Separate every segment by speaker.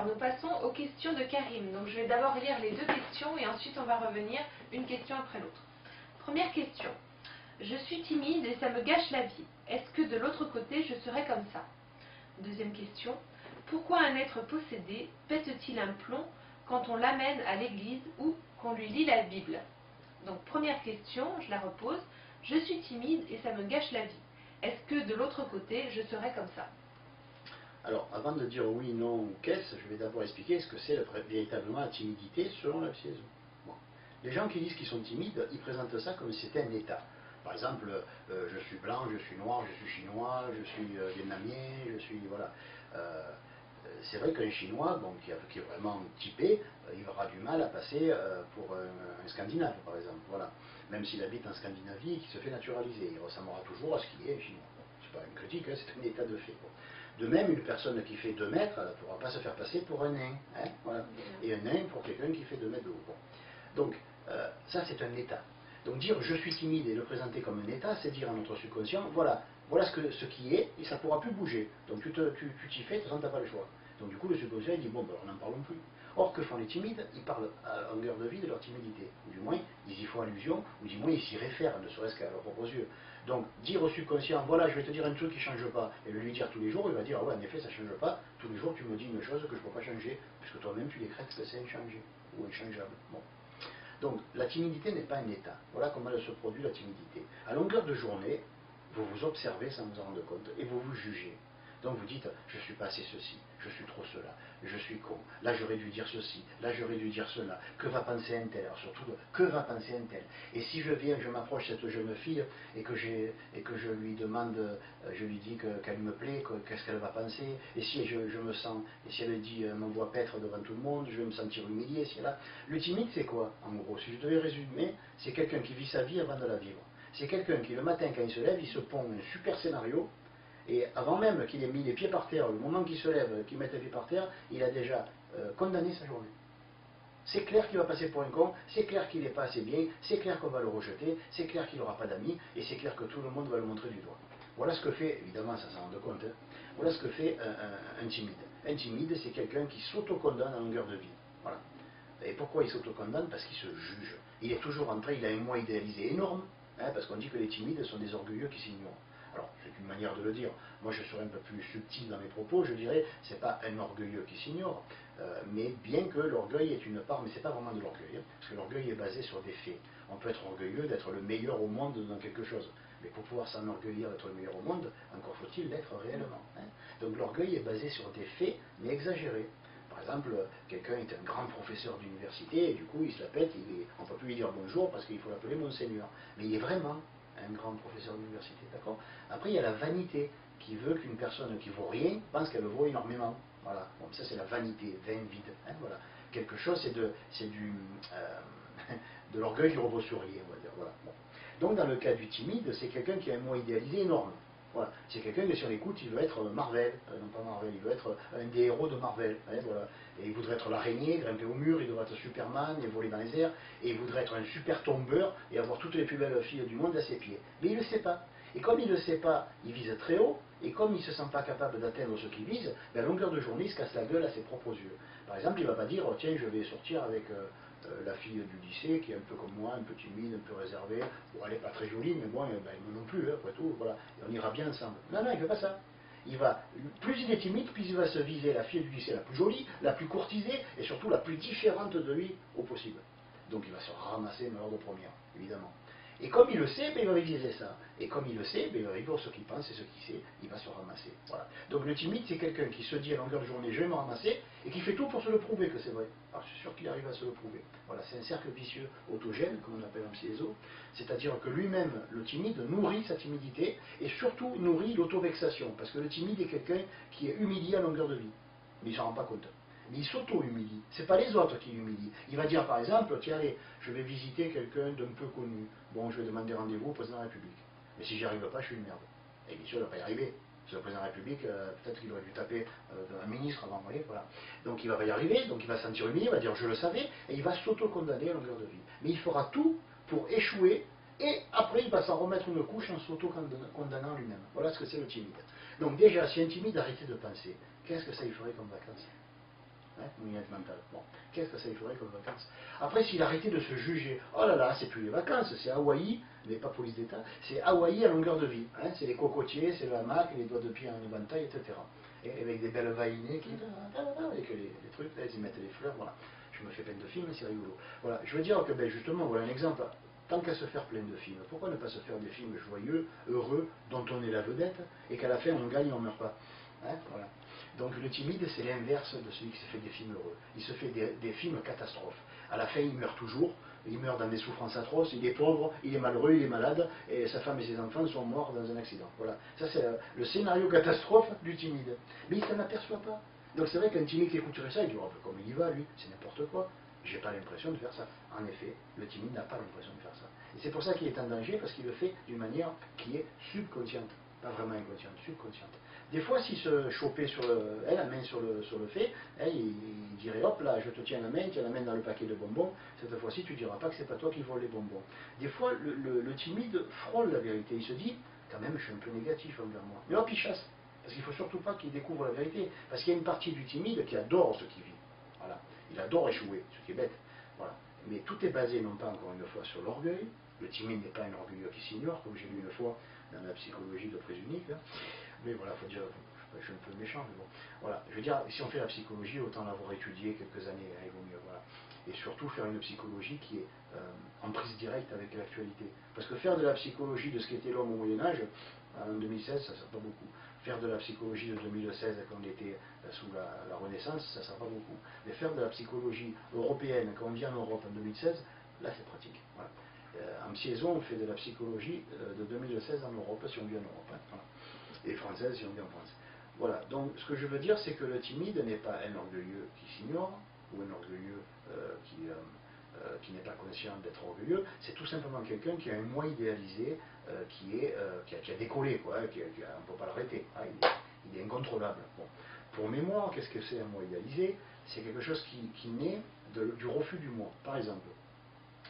Speaker 1: Alors nous passons aux questions de Karim. Donc je vais d'abord lire les deux questions et ensuite on va revenir une question après l'autre. Première question. Je suis timide et ça me gâche la vie. Est-ce que de l'autre côté je serais comme ça? Deuxième question. Pourquoi un être possédé pète-t-il un plomb quand on l'amène à l'église ou qu'on lui lit la Bible? Donc première question, je la repose. Je suis timide et ça me gâche la vie. Est-ce que de l'autre côté je serais comme ça?
Speaker 2: Alors, avant de dire oui, non ou qu'est-ce, je vais d'abord expliquer ce que c'est véritablement la timidité selon la psychologie. Bon. Les gens qui disent qu'ils sont timides, ils présentent ça comme si c'était un état. Par exemple, je suis blanc, je suis noir, je suis chinois, je suis vietnamien, je suis... Voilà. C'est vrai qu'un chinois, bon, qui est vraiment typé, il aura du mal à passer pour un scandinave, par exemple. Voilà. Même s'il habite en Scandinavie et qu'il se fait naturaliser, il ressemblera toujours à ce qu'il est un chinois. Bon, c'est pas une critique, hein, c'est un état de fait. Bon. De même, une personne qui fait 2 mètres, elle ne pourra pas se faire passer pour un nain. Hein, voilà. Et un nain pour quelqu'un qui fait 2 mètres de haut. Bon. Donc, ça c'est un état. Donc dire je suis timide et le présenter comme un état, c'est dire à notre subconscient, voilà ce qui est, et ça ne pourra plus bouger. Donc tu t'y fais, de toute façon tu n'as pas le choix. Donc du coup le subconscient il dit, bon, ben, on n'en parlons plus. Or, que font les timides? Ils parlent à longueur de vie de leur timidité. Ou du moins, ils y font allusion, ou du moins ils s'y réfèrent, ne serait-ce qu'à leurs propres yeux. Donc, dire au subconscient, voilà, je vais te dire un truc qui ne change pas, et le lui dire tous les jours, il va dire, ah ouais, en effet, ça ne change pas, tous les jours tu me dis une chose que je ne peux pas changer, puisque toi-même tu décrètes que c'est inchangé, ou inchangeable. Bon. Donc, la timidité n'est pas un état. Voilà comment elle se produit, la timidité. À longueur de journée, vous vous observez sans vous en rendre compte, et vous vous jugez. Donc vous dites, je suis pas assez ceci, je suis trop cela, je suis con, là j'aurais dû dire ceci, là j'aurais dû dire cela, que va penser un tel? Alors surtout, que va penser un tel? Et si je viens, je m'approche de cette jeune fille et que je lui demande, je lui dis qu'elle me plaît, qu'est-ce qu'elle va penser? Et si je me sens, et si elle dit, m'envoie paître devant tout le monde, je vais me sentir humilié, si là. Le timide c'est quoi, en gros? Si je devais résumer, c'est quelqu'un qui vit sa vie avant de la vivre. C'est quelqu'un qui le matin quand il se lève, il se pond un super scénario. Et avant même qu'il ait mis les pieds par terre, le moment qu'il se lève, qu'il mette les pieds par terre, il a déjà condamné sa journée. C'est clair qu'il va passer pour un con, c'est clair qu'il n'est pas assez bien, c'est clair qu'on va le rejeter, c'est clair qu'il n'aura pas d'amis, et c'est clair que tout le monde va le montrer du doigt. Voilà ce que fait, évidemment ça s'en rend compte, hein, voilà ce que fait un timide. Un timide, c'est quelqu'un qui s'auto-condamne à longueur de vie. Voilà. Et pourquoi il s'auto-condamne? Parce qu'il se juge. Il est toujours en train, il a un moi idéalisé énorme, hein, parce qu'on dit que les timides sont des orgueilleux qui s'ignorent. Alors, c'est une manière de le dire. Moi, je serais un peu plus subtil dans mes propos. Je dirais, c'est pas un orgueilleux qui s'ignore, mais bien que l'orgueil est une part, mais c'est pas vraiment de l'orgueil, hein, parce que l'orgueil est basé sur des faits. On peut être orgueilleux d'être le meilleur au monde dans quelque chose, mais pour pouvoir s'enorgueillir d'être le meilleur au monde, encore faut-il l'être réellement. Hein. Donc l'orgueil est basé sur des faits, mais exagérés. Par exemple, quelqu'un est un grand professeur d'université, et du coup, il se la pète, on ne peut plus lui dire bonjour parce qu'il faut l'appeler Monseigneur. Mais il est vraiment un grand professeur d'université, d'accord? Après, il y a la vanité, qui veut qu'une personne qui vaut rien pense qu'elle vaut énormément. Voilà, bon, ça c'est la vanité, vain, vide. Hein, voilà. Quelque chose, c'est de l'orgueil qui repose sur rien, on va dire. Voilà. Bon. Donc, dans le cas du timide, c'est quelqu'un qui a un moi idéalisé énorme. Voilà. C'est quelqu'un qui, sur l'écoute, il veut être Marvel, non pas Marvel, il veut être un des héros de Marvel. Hein, voilà. Et il voudrait être l'araignée, grimper au mur, il devrait être Superman et voler dans les airs, et il voudrait être un super tombeur et avoir toutes les plus belles filles du monde à ses pieds. Mais il ne le sait pas. Et comme il ne le sait pas, il vise très haut, et comme il ne se sent pas capable d'atteindre ce qu'il vise, ben à longueur de journée, il se casse la gueule à ses propres yeux. Par exemple, il ne va pas dire, oh, tiens, je vais sortir avec la fille du lycée, qui est un peu comme moi, un peu timide, un peu réservée. Bon, elle n'est pas très jolie, mais bon, ben, moi non plus, hein, après tout, voilà. Et on ira bien ensemble. Non, non, il ne fait pas ça. Plus il est timide, plus il va se viser la fille du lycée la plus jolie, la plus courtisée, et surtout la plus différente de lui au possible. Donc il va se ramasser malheur de première, évidemment. Et comme il le sait, ben, il va viser ça. Et comme il le sait, ben, il va vivre ce qu'il pense et ce qu'il sait, il va se ramasser. Voilà. Donc le timide, c'est quelqu'un qui se dit à longueur de journée, je vais me ramasser, et qui fait tout pour se le prouver que c'est vrai. Alors je suis sûr qu'il arrive à se le prouver. Voilà, c'est un cercle vicieux autogène, comme on appelle en psyéso, c'est-à-dire que lui-même, le timide, nourrit sa timidité, et surtout nourrit l'autovexation, parce que le timide est quelqu'un qui est humilié à longueur de vie. Mais il ne s'en rend pas compte. Mais il s'auto-humilie. Ce n'est pas les autres qui l'humilient. Il va dire par exemple, tiens allez, je vais visiter quelqu'un d'un peu connu. Bon, je vais demander rendez-vous au président de la République. Mais si j'y arrive pas, je suis une merde. Et bien sûr, il ne va pas y arriver. Parce que le président de la République, peut-être qu'il aurait dû taper un ministre avant, vous voyez, voilà. Donc il ne va pas y arriver, donc il va se sentir humilié, il va dire je le savais, et il va s'auto-condamner à longueur de vie. Mais il fera tout pour échouer, et après il va s'en remettre une couche en s'auto-condamnant lui-même. Voilà ce que c'est le timide. Donc déjà, si un timide arrêtait de penser, qu'est-ce que ça lui ferait comme vacances? mon bien-être mental. Bon, qu'est-ce que ça lui ferait comme vacances? Après, s'il arrêtait de se juger, oh là là, c'est plus les vacances, c'est Hawaï, mais pas police d'État, c'est Hawaï à longueur de vie. C'est les cocotiers, c'est le hamac, les doigts de pied en éventail, etc. Et avec des belles vaïnées qui. Avec les trucs, là, ils y mettent les fleurs, voilà. Je me fais plein de films, c'est rigolo. Voilà, je veux dire que, ben, justement, voilà un exemple. Tant qu'à se faire plein de films, pourquoi ne pas se faire des films joyeux, heureux, dont on est la vedette, et qu'à la fin on gagne, on ne meurt pas? Voilà. Donc le timide, c'est l'inverse de celui qui se fait des films heureux. Il se fait des films catastrophes. À la fin, il meurt toujours, il meurt dans des souffrances atroces, il est pauvre, il est malheureux, il est malade, et sa femme et ses enfants sont morts dans un accident. Voilà. Ça, c'est le scénario catastrophe du timide. Mais il ne s'en aperçoit pas. Donc c'est vrai qu'un timide qui écouterait ça, il dirait, comme il y va, lui, c'est n'importe quoi. J'ai pas l'impression de faire ça. En effet, le timide n'a pas l'impression de faire ça. Et c'est pour ça qu'il est en danger, parce qu'il le fait d'une manière qui est subconsciente. Pas vraiment inconsciente, subconsciente. Des fois, s'il se chopait sur la main sur le fait, il dirait, hop là, je te tiens la main dans le paquet de bonbons, cette fois-ci, tu ne diras pas que c'est pas toi qui vole les bonbons. Des fois, le timide frôle la vérité. Il se dit, quand même, je suis un peu négatif envers moi. Mais hop, il chasse. Parce qu'il ne faut surtout pas qu'il découvre la vérité. Parce qu'il y a une partie du timide qui adore ce qu'il vit. Voilà. Il adore échouer, ce qui est bête. Voilà. Mais tout est basé, non pas encore une fois, sur l'orgueil. Le timide n'est pas un orgueilleux qui s'ignore, comme j'ai lu une fois dans la psychologie de prise unique. Mais voilà, il faut dire, je suis un peu méchant, mais bon. Voilà. Je veux dire, si on fait la psychologie, autant l'avoir étudiée quelques années, il vaut mieux. Voilà. Et surtout faire une psychologie qui est en prise directe avec l'actualité. Parce que faire de la psychologie de ce qu'était l'homme au Moyen-Âge, en 2016, ça ne sert pas beaucoup. Faire de la psychologie de 2016, quand on était sous la Renaissance, ça ne sert pas beaucoup. Mais faire de la psychologie européenne, quand on vit en Europe en 2016, là c'est pratique. Voilà. En Piézon, on fait de la psychologie de 2016 en Europe, si on vit en Europe. Voilà. Et française, si on vit en France. Voilà. Donc ce que je veux dire, c'est que le timide n'est pas un orgueilleux qui s'ignore, ou un orgueilleux qui n'est pas conscient d'être orgueilleux, c'est tout simplement quelqu'un qui a un moi idéalisé, qui a décollé, quoi, on ne peut pas l'arrêter, il est incontrôlable. Bon. Pour mémoire, qu'est-ce que c'est un moi idéalisé? C'est quelque chose qui naît du refus du moi. Par exemple,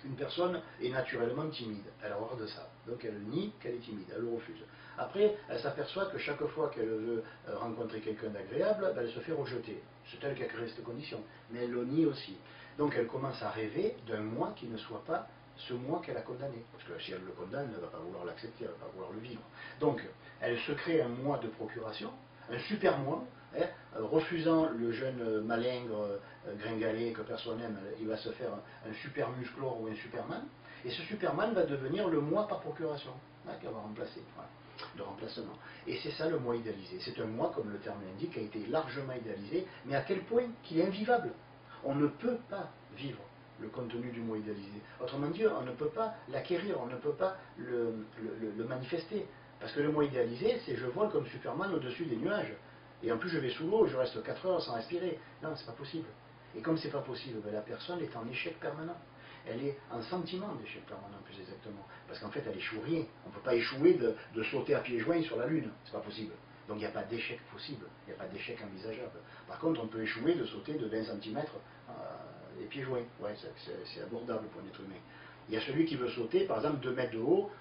Speaker 2: une personne est naturellement timide, elle a horreur de ça, donc elle nie qu'elle est timide, elle le refuse. Après, elle s'aperçoit que chaque fois qu'elle veut rencontrer quelqu'un d'agréable, elle se fait rejeter. C'est elle qui a créé cette condition, mais elle le nie aussi. Donc elle commence à rêver d'un moi qui ne soit pas ce moi qu'elle a condamné. Parce que si elle le condamne, elle ne va pas vouloir l'accepter, elle ne va pas vouloir le vivre. Donc elle se crée un moi de procuration, un super moi, refusant le jeune malingre gringalet que personne n'aime, il va se faire un super musclor ou un superman, et ce superman va devenir le moi par procuration, qu'elle va remplacer. Voilà. De remplacement. Et c'est ça le moi idéalisé. C'est un moi, comme le terme l'indique, qui a été largement idéalisé, mais à tel point qu'il est invivable. On ne peut pas vivre le contenu du moi idéalisé. Autrement dit, on ne peut pas l'acquérir, on ne peut pas le manifester. Parce que le moi idéalisé, c'est je vole comme Superman au-dessus des nuages. Et en plus, je vais sous l'eau, je reste 4 heures sans respirer. Non, c'est pas possible. Et comme c'est pas possible, ben, la personne est en échec permanent. Elle est en sentiment d'échec permanent, plus exactement. Parce qu'en fait, elle échoue rien. On ne peut pas échouer de sauter à pieds joints sur la Lune. C'est pas possible. Donc il n'y a pas d'échec possible. Il n'y a pas d'échec envisageable. Par contre, on peut échouer de sauter de 20 cm les pieds joints. Ouais, c'est abordable pour un être humain. Il y a celui qui veut sauter, par exemple, 2 mètres de haut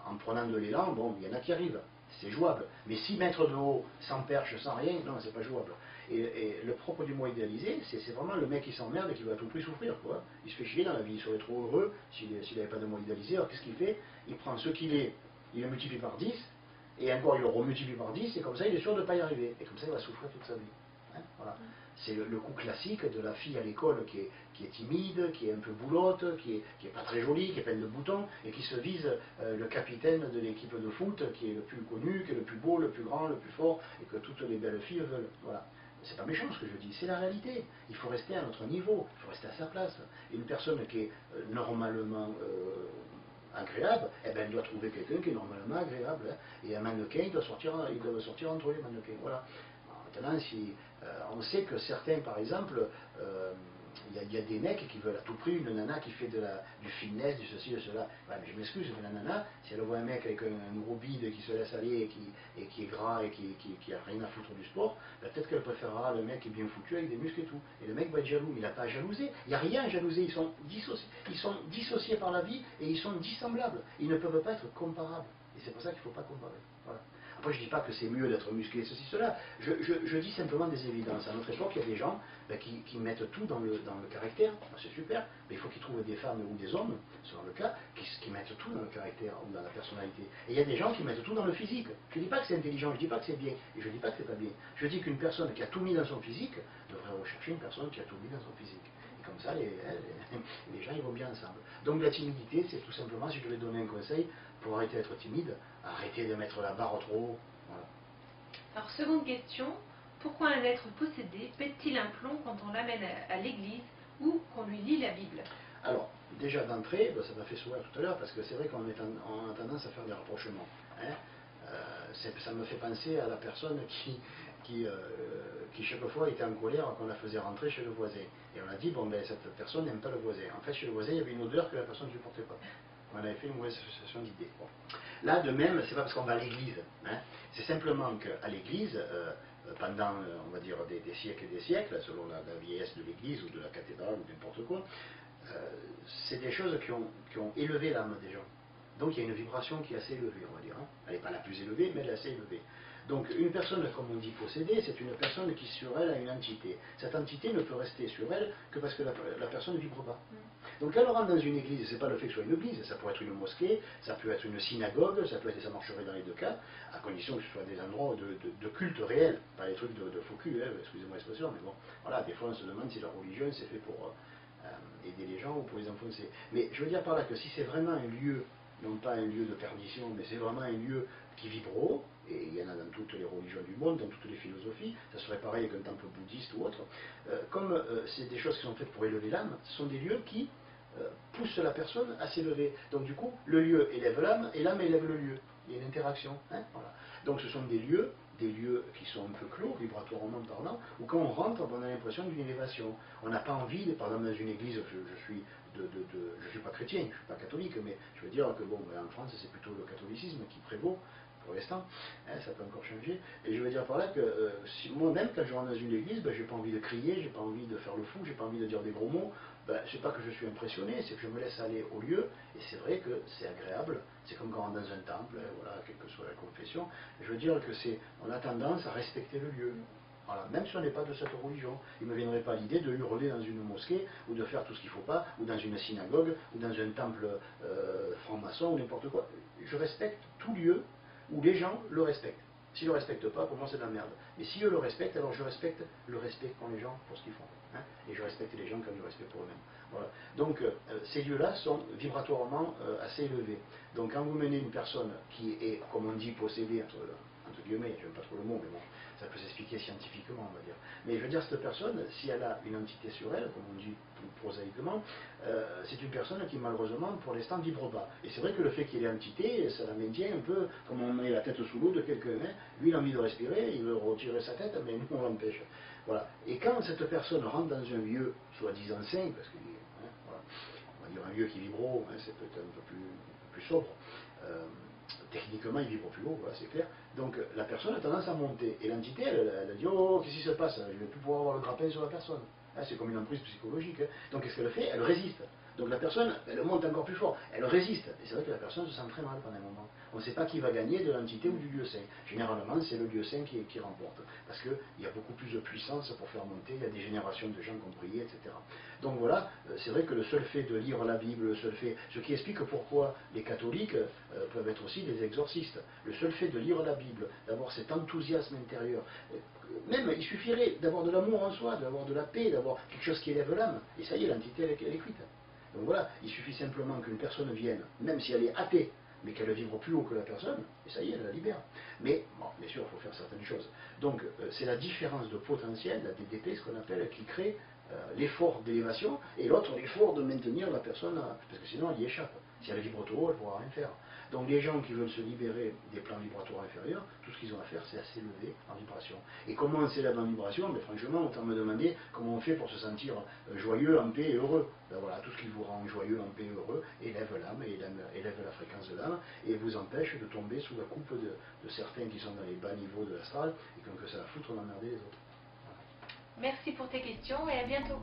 Speaker 2: en prenant de l'élan. Bon, il y en a qui arrivent. C'est jouable. Mais 6 mètres de haut, sans perche, sans rien, non, c'est pas jouable. Et le propre du moi idéalisé, c'est vraiment le mec qui s'emmerde et qui va à tout prix souffrir, quoi. Il se fait chier dans la vie, il serait trop heureux s'il n'avait pas de moi idéalisé. Alors qu'est-ce qu'il fait? Il prend ce qu'il est, il le multiplie par 10, et encore il le remultiplie par 10, et comme ça il est sûr de ne pas y arriver. Et comme ça il va souffrir toute sa vie. Voilà. C'est le coup classique de la fille à l'école qui est timide, qui est un peu boulotte, qui est pas très jolie, qui est pleine de boutons, et qui se vise le capitaine de l'équipe de foot, qui est le plus connu, qui est le plus beau, le plus grand, le plus fort, et que toutes les belles filles veulent. Voilà. C'est pas méchant ce que je dis, c'est la réalité. Il faut rester à notre niveau, il faut rester à sa place. Une personne qui est normalement agréable, eh ben, elle doit trouver quelqu'un qui est normalement agréable. Et un mannequin, il doit sortir entre eux, les mannequins. Voilà. Maintenant, si, on sait que certains, par exemple, il y a des mecs qui veulent à tout prix une nana qui fait du fitness, du ceci, de cela. Ouais, mais je m'excuse, mais la nana, si elle voit un mec avec un gros bide qui se laisse aller et qui est gras et qui a rien à foutre du sport, ben peut-être qu'elle préférera le mec qui est bien foutu avec des muscles et tout. Et le mec va être jaloux, mais il n'a pas à jalouser. Il n'y a rien à jalouser, ils sont dissociés par la vie et ils sont dissemblables. Ils ne peuvent pas être comparables. Et c'est pour ça qu'il ne faut pas comparer. Voilà. Après, je ne dis pas que c'est mieux d'être musclé, ceci, cela. Je dis simplement des évidences. À notre époque, il y a des gens qui mettent tout dans le caractère. C'est super, mais il faut qu'ils trouvent des femmes ou des hommes, selon le cas, qui mettent tout dans le caractère ou dans la personnalité. Et il y a des gens qui mettent tout dans le physique. Je ne dis pas que c'est intelligent, je ne dis pas que c'est bien, et je ne dis pas que c'est pas bien. Je dis qu'une personne qui a tout mis dans son physique devrait rechercher une personne qui a tout mis dans son physique. Et comme ça, les gens ils vont bien ensemble. Donc la timidité, c'est tout simplement, si je devais donner un conseil, pour arrêter d'être timide, arrêter de mettre la barre trop haut. Voilà.
Speaker 1: Alors, seconde question, pourquoi un être possédé pète-t-il un plomb quand on l'amène à l'église ou qu'on lui lit la Bible?
Speaker 2: Alors, déjà d'entrée, ça m'a fait sourire tout à l'heure, parce que c'est vrai qu'on a tendance à faire des rapprochements. Hein. Ça me fait penser à la personne qui chaque fois était en colère quand on la faisait rentrer chez le voisin. Et on a dit, bon ben cette personne n'aime pas le voisin. En fait, chez le voisin, il y avait une odeur que la personne ne supportait pas. On avait fait une mauvaise association d'idées. Bon. Là, de même, c'est pas parce qu'on va à l'église. Hein. C'est simplement qu'à l'église, pendant, on va dire, des siècles et des siècles, selon la vieillesse de l'église ou de la cathédrale ou n'importe quoi, c'est des choses qui ont élevé l'âme des gens. Donc il y a une vibration qui est assez élevée, on va dire. Hein. Elle n'est pas la plus élevée, mais elle est assez élevée. Donc une personne, comme on dit possédée, c'est une personne qui sur elle a une entité. Cette entité ne peut rester sur elle que parce que la personne ne vibre pas. Donc quand on rentre dans une église, c'est pas le fait que ce soit une église, ça pourrait être une mosquée, ça peut être une synagogue, ça marcherait dans les deux cas, à condition que ce soit des endroits de culte réel, pas les trucs de faux cul, hein, excusez-moi l'expression, mais bon, voilà, des fois on se demande si la religion c'est fait pour aider les gens ou pour les enfoncer. Mais je veux dire par là que si c'est vraiment un lieu, non pas un lieu de perdition, mais c'est vraiment un lieu qui vibre haut, et il y en a dans toutes les religions du monde, dans toutes les philosophies, ça serait pareil qu'un temple bouddhiste ou autre, comme c'est des choses qui sont faites pour élever l'âme, ce sont des lieux qui poussent la personne à s'élever. Donc du coup, le lieu élève l'âme et l'âme élève le lieu. Il y a une interaction. Hein, voilà. Donc ce sont des lieux qui sont un peu clos, vibratoirement parlant, où quand on rentre, on a l'impression d'une élévation. On n'a pas envie, par exemple dans une église, je suis pas chrétien, je ne suis pas catholique, mais je veux dire que bon, en France c'est plutôt le catholicisme qui prévaut pour l'instant, hein, ça peut encore changer. Et je veux dire par là que moi-même, quand je rentre dans une église, j'ai pas envie de crier, j'ai pas envie de faire le fou, j'ai pas envie de dire des gros mots. C'est pas que je suis impressionné, c'est que je me laisse aller au lieu, et c'est vrai que c'est agréable, c'est comme quand on rentre dans un temple, voilà, quelle que soit la confession. Je veux dire que on a tendance à respecter le lieu. Voilà, même si on n'est pas de cette religion, il ne me viendrait pas l'idée de hurler dans une mosquée, ou de faire tout ce qu'il ne faut pas, ou dans une synagogue, ou dans un temple franc-maçon, ou n'importe quoi. Je respecte tout lieu où les gens le respectent. S'ils ne le respectent pas, pour moi c'est de la merde. Mais si eux le respectent, alors je respecte le respect qu'ont les gens pour ce qu'ils font. Hein, et je respecte les gens qui ont du respect pour eux-mêmes. Voilà. Donc ces lieux-là sont vibratoirement assez élevés. Donc quand vous menez une personne qui est, comme on dit, possédée, entre guillemets, je n'aime pas trop le mot, mais bon, ça peut s'expliquer scientifiquement, on va dire. Mais je veux dire, cette personne, si elle a une entité sur elle, comme on dit plus prosaïquement, c'est une personne qui malheureusement, pour l'instant, vibre pas. Et c'est vrai que le fait qu'il ait entité, ça la maintient un peu comme on met la tête sous l'eau de quelqu'un. Hein. Lui, il a envie de respirer, il veut retirer sa tête, mais nous, on l'empêche. Voilà. Et quand cette personne rentre dans un lieu, soi-disant sain, parce que voilà, on va dire un lieu qui vibre haut, hein, c'est peut-être un peu plus sobre, techniquement il vibre plus haut, voilà, c'est clair. Donc la personne a tendance à monter. Et l'entité, elle dit, oh, qu'est-ce qui se passe? Je ne vais plus pouvoir avoir le grappin sur la personne. Hein, c'est comme une emprise psychologique. Hein. Donc qu'est-ce qu'elle fait? Elle résiste. Donc la personne, elle monte encore plus fort. Elle résiste. Et c'est vrai que la personne se sent très mal pendant un moment. On ne sait pas qui va gagner, de l'entité ou du lieu saint. Généralement, c'est le lieu saint qui remporte. Parce qu'il y a beaucoup plus de puissance pour faire monter. Il y a des générations de gens qui ont prié, etc. Donc voilà, c'est vrai que le seul fait de lire la Bible, ce qui explique pourquoi les catholiques peuvent être aussi des exorcistes. Le seul fait de lire la Bible, d'avoir cet enthousiasme intérieur, même il suffirait d'avoir de l'amour en soi, d'avoir de la paix, d'avoir quelque chose qui élève l'âme, et ça y est, l'entité elle est cuite. Donc voilà, il suffit simplement qu'une personne vienne, même si elle est athée, mais qu'elle vibre plus haut que la personne, et ça y est, elle la libère. Mais, bon, bien sûr, il faut faire certaines choses. Donc, c'est la différence de potentiel, la DDP, ce qu'on appelle, qui crée l'effort d'élévation, et l'autre, l'effort de maintenir la personne, parce que sinon, elle y échappe. Si elle vibre trop haut, elle ne pourra rien faire. Donc les gens qui veulent se libérer des plans vibratoires inférieurs, tout ce qu'ils ont à faire, c'est à s'élever en vibration. Et comment on s'élève en vibration? Mais franchement, autant me demander comment on fait pour se sentir joyeux, en paix et heureux. Ben voilà, tout ce qui vous rend joyeux, en paix et heureux, élève l'âme, élève la fréquence de l'âme, et vous empêche de tomber sous la coupe de certains qui sont dans les bas niveaux de l'astral, et qui ont que ça à foutre d'emmerder les autres.
Speaker 1: Merci pour tes questions et à bientôt.